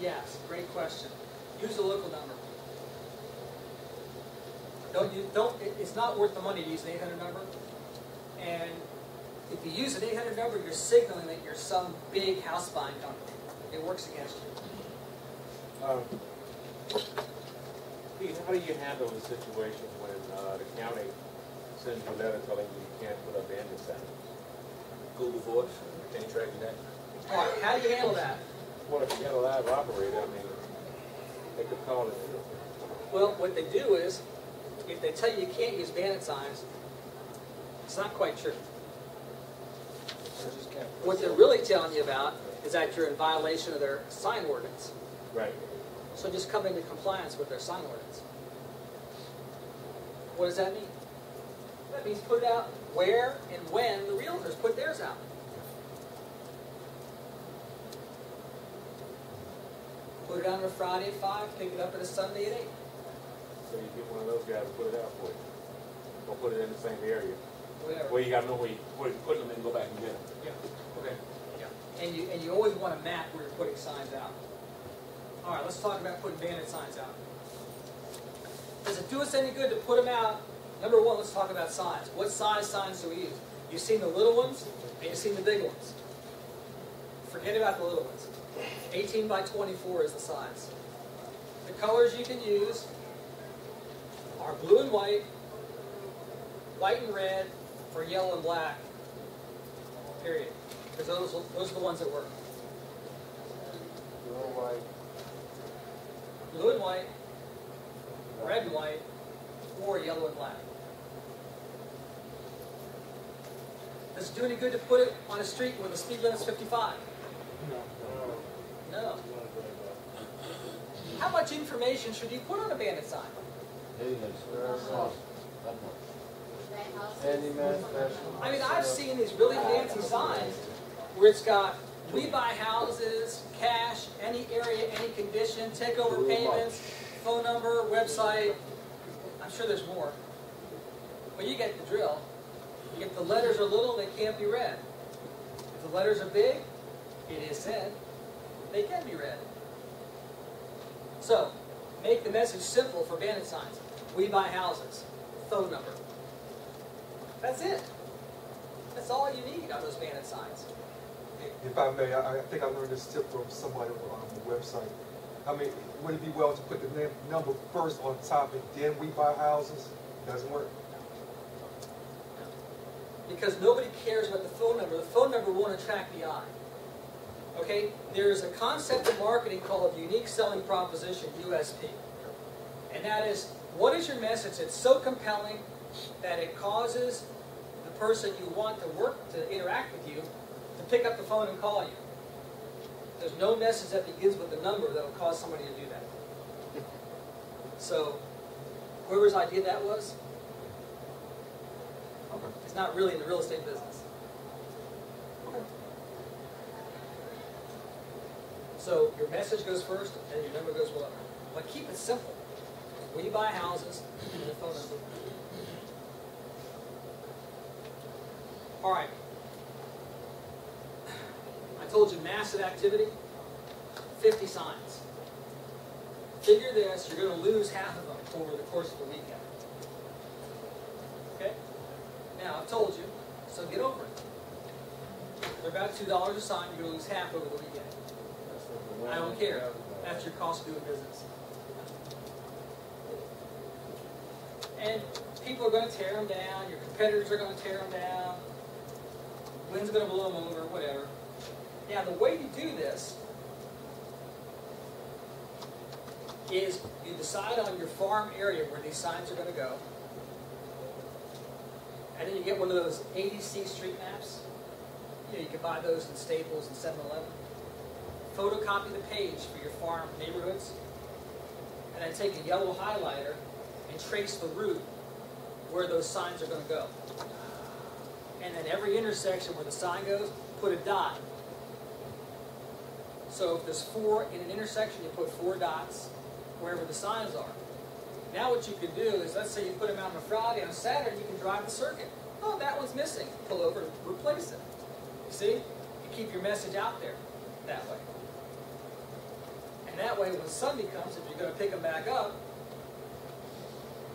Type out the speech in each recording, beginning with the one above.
Yes, great question. Use a local number. It's not worth the money to use an 800 number. And if you use an 800 number, you're signaling that you're some big house buying company. It works against you. How do you handle the situation when the county sends you a letter telling you you can't put up bandit signs? Google Voice, can you track that? All right, how do you handle that? Well, if you got a live operator, I mean, they could call it. Well, what they do is, if they tell you you can't use bandit signs, it's not quite true. What they're really telling you about is that you're in violation of their sign ordinance. Right. So just come into compliance with their sign ordinance. What does that mean? That means put it out where and when the realtors put theirs out. Put it on a Friday at 5, pick it up at a Sunday at 8. So you get one of those guys to put it out for you. Or put it in the same area. Whatever. Well, you got to know where you're putting them and go back and get them. Yeah. Okay. Yeah. And you always want to map where you're putting signs out. All right, let's talk about putting bandit signs out. Does it do us any good to put them out? Number one, let's talk about size. What size signs do we use? You've seen the little ones, and you've seen the big ones. Forget about the little ones. 18 by 24 is the size. The colors you can use are blue and white and red, or yellow and black. Period. Because those are the ones that work. Blue and white. Blue and white, red and white, or yellow and black. Does it do any good to put it on a street where the speed limit's 55? No. How much information should you put on a bandit sign? I mean, I've seen these really fancy signs where it's got, we buy houses, cash, any area, any condition, take over payments, phone number, website. I'm sure there's more. But you get the drill. If the letters are little, they can't be read. If the letters are big, it is said, they can be read. So, make the message simple for bandit signs. We buy houses, phone number. That's it. That's all you need on those bandit signs. If I may, I think I learned this tip from somebody on the website. I mean, would it be well to put the number first on top and then we buy houses? Doesn't work. Because nobody cares about the phone number. The phone number won't attract the eye. Okay? There's a concept in marketing called Unique Selling Proposition, USP. And that is, what is your message that's so compelling that it causes the person you want to interact with you to pick up the phone and call you? There's no message that begins with the number that will cause somebody to do that. So, whoever's idea that was, it's not really in the real estate business. So, your message goes first, and your number goes below. But keep it simple. We buy houses, and the phone number. All right. I told you massive activity, 50 signs. Figure this, you're going to lose half of them over the course of the weekend. Okay? Now, I've told you, so get over it. They're about $2 a sign, you're going to lose half over the weekend. I don't care. That's your cost of doing business. And people are going to tear them down, your competitors are going to tear them down, wind's going to blow them over, whatever. Now, the way you do this is you decide on your farm area where these signs are going to go, and then you get one of those ADC street maps. You know, you can buy those in Staples and 7-Eleven. Photocopy the page for your farm neighborhoods, and then take a yellow highlighter and trace the route where those signs are going to go. And then every intersection where the sign goes, put a dot. So if there's 4 in an intersection, you put 4 dots wherever the signs are. Now what you can do is, let's say you put them out on a Friday, on a Saturday, you can drive the circuit. Oh, that one's missing. Pull over and replace it. You see? You keep your message out there that way. And that way, when Sunday comes, if you're going to pick them back up,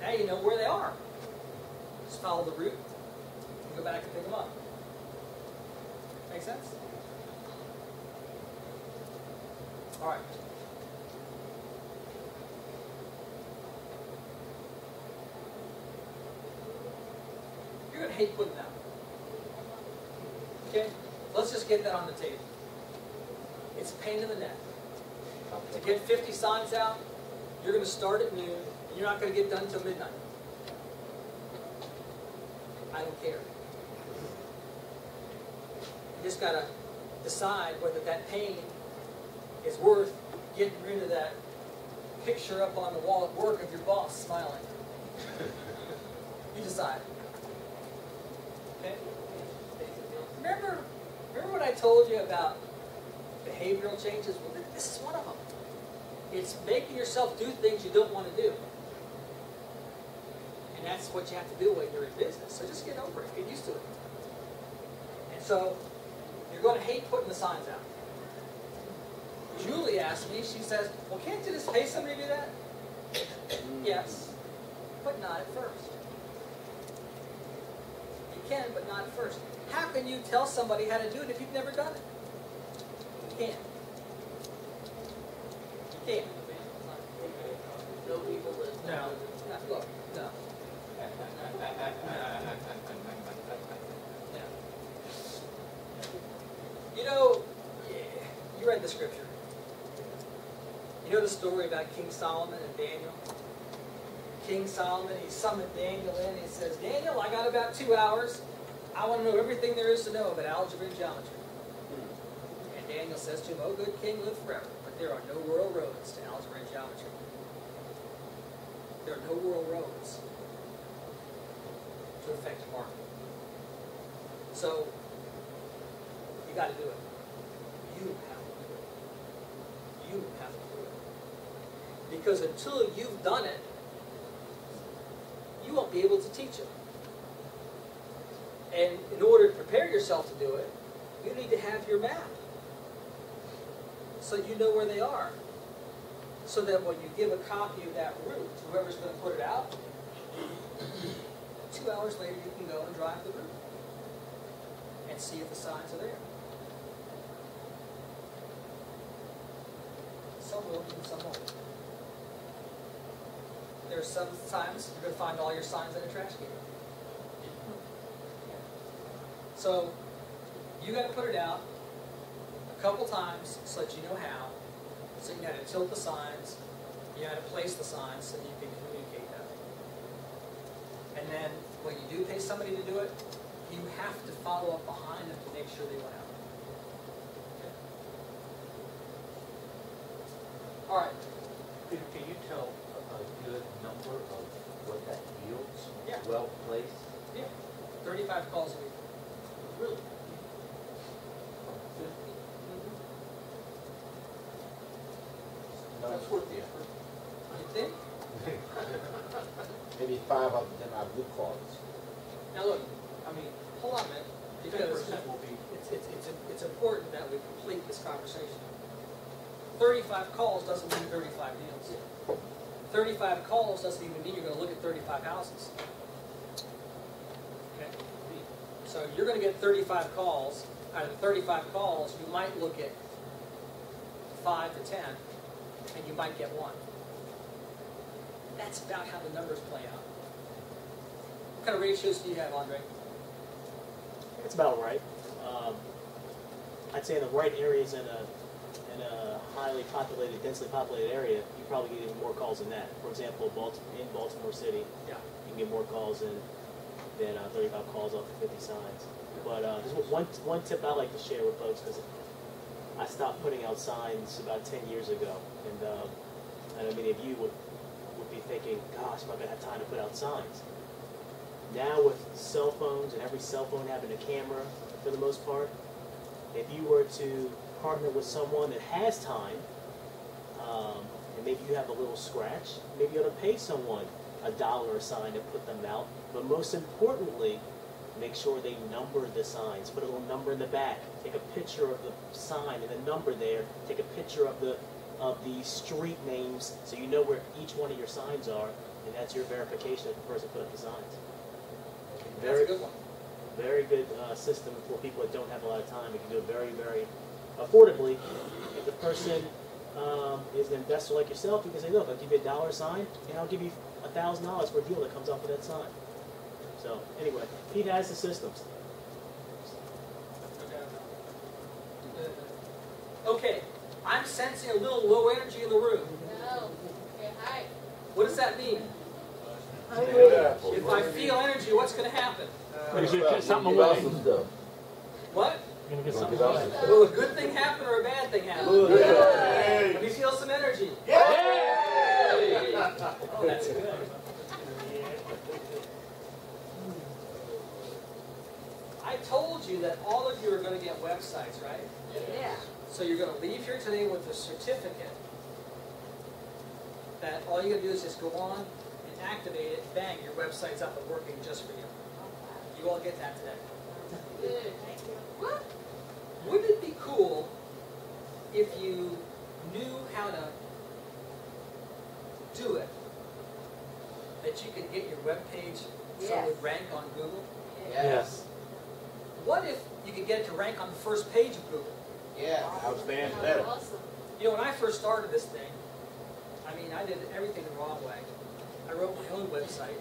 now you know where they are. Just follow the route and go back and pick them up. Make sense? All right. You're going to hate putting them out. Okay? Let's just get that on the table. It's a pain in the neck. To get 50 signs out, you're going to start at noon, and you're not going to get done until midnight. I don't care. You just got to decide whether that pain is worth getting rid of that picture up on the wall at work of your boss smiling. You decide. Okay? Remember what I told you about behavioral changes? Well, this is one of them. It's making yourself do things you don't want to do. And that's what you have to do when you're in business. So just get over it. Get used to it. And so, you're going to hate putting the signs out. Julie asked me, she says, well, can't you just pay somebody to do that? Yes, but not at first. You can, but not at first. How can you tell somebody how to do it if you've never done it? You can't. You can't. No people that. No. Look, no. You know, you read the scripture. You know the story about King Solomon and Daniel? King Solomon, he summoned Daniel in, and he says, Daniel, I got about 2 hours. I want to know everything there is to know about algebra and geometry. And Daniel says to him, oh, good king, live forever. But there are no royal roads to algebra and geometry. There are no royal roads to affect the market. So, you got to do it. You have to do it. You have to do it. Because until you've done it, you won't be able to teach it. And in order to prepare yourself to do it, you need to have your map. So you know where they are. So that when you give a copy of that route to whoever's going to put it out, 2 hours later you can go and drive the route and see if the signs are there. Some will and some won't. There are some times you're going to find all your signs in a trash can. So you got to put it out a couple times so that you know how. So you know how to tilt the signs, you know how to place the signs so that you can communicate that. And then when you do pay somebody to do it, you have to follow up behind them to make sure they went out. Okay. All right. Can you tell a good number of what that yields? Yeah. Well placed? Yeah. 35 calls a week. Really? No, it's worth the effort. You think? Maybe 5 of them are blue cards. Now look, I mean, hold on a minute, because 10% will be. it's important that we complete this conversation. 35 calls doesn't mean 35 deals. 35 calls doesn't even mean you're going to look at 35 houses. Okay? So you're going to get 35 calls. Out of the 35 calls, you might look at 5 to 10, and you might get 1. That's about how the numbers play out. What kind of ratios do you have, Andre? It's about right. I'd say in the right areas in a highly populated, densely populated area, you probably get even more calls than that. For example, in Baltimore City, Yeah. you can get more calls than 35 calls off the 50 signs. But there's one tip I like to share with folks, because I stopped putting out signs about 10 years ago, and I know many of you would be thinking, gosh, am I going to have time to put out signs? Now with cell phones and every cell phone having a camera for the most part, if you were to partner with someone that has time, and maybe you have a little scratch, maybe you ought to pay someone $1 a sign to put them out. But most importantly, make sure they number the signs. Put a little number in the back. Take a picture of the sign and the number there. Take a picture of the of the street names, so you know where each one of your signs are, and that's your verification that the person put up the signs. That's a good one. Very good system for people that don't have a lot of time. We can do it very, very affordably. If the person is an investor like yourself, you can say, look, I'll give you $1 sign, and I'll give you $1,000 for a deal that comes off of that sign. So anyway, Pete has the systems. Okay, I'm sensing a little low energy in the room. No. Okay, hi. What does that mean? If I feel energy, what's going to happen? You're gonna get something Give out away. some stuff. What? You're gonna get something away. Will a good thing happen or a bad thing happen? Let me feel some energy. Yay! Oh, that's good. I told you that all of you are going to get websites, right? Yeah. So you're going to leave here today with a certificate that all you got to do is just go on and activate it. Bang, your website's up and working just for you. You all get that today. Good. Thank you. What? Wouldn't it be cool if you knew how to do it? That you could get your web page so it Yes. would rank on Google? Yes. What if you could get it to rank on the first page of Google? Yeah, outstanding better. Awesome. You know, when I first started this thing, I mean, I did everything the wrong way. I wrote my own website,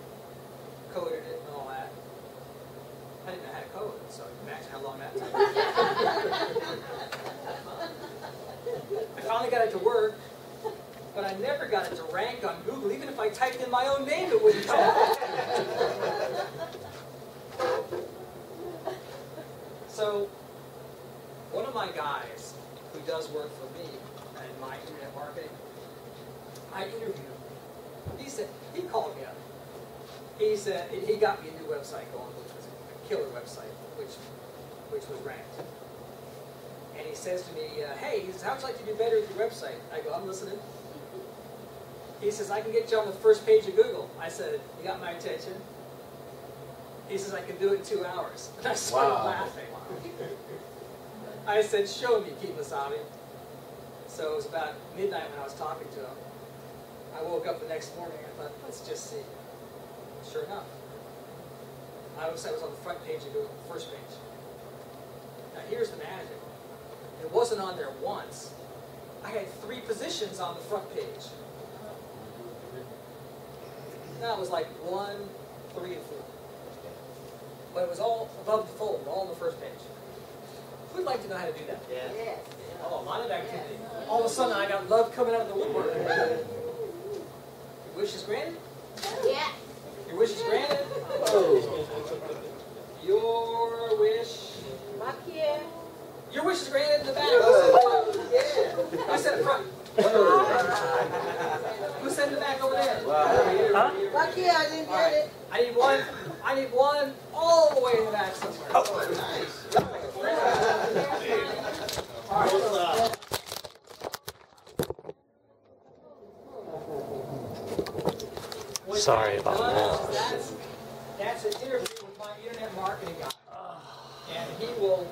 coded it and all that. I didn't know how to code, so imagine how long that took. I finally got it to work, but I never got it to rank on Google. Even if I typed in my own name, it wouldn't tell. So, one of my guys who does work for me in my internet marketing, I interviewed him. He called me up. He said, he got me a new website going, which was a killer website, which was ranked. And he says to me, hey, he says, how would you like to do better with your website? I go, I'm listening. He says, I can get you on the first page of Google. I said, you got my attention? He says, I can do it in 2 hours. And I started laughing. I said, show me, Keith Wasabi. So it was about midnight when I was talking to him. I woke up the next morning and I thought, let's just see. Sure enough, my website was on the front page of Google, the first page. Now here's the magic. It wasn't on there once. I had 3 positions on the front page. Now it was like 1, 3, and 4. But it was all above the fold, all on the first page. Who'd like to know how to do that? Yes. Oh, a lot of activity. All of a sudden, I got love coming out of the woodwork. Your wish is granted? Yeah. Your wish is granted? Your wish... Up here. Your wish is granted in the back. Who said front? Yeah. Who said front? Who said in the back over there? Huh? Back here, I didn't get it. I need one all the way in the back somewhere. All right. Sorry about that. That's an interview with my internet marketing guy. And he will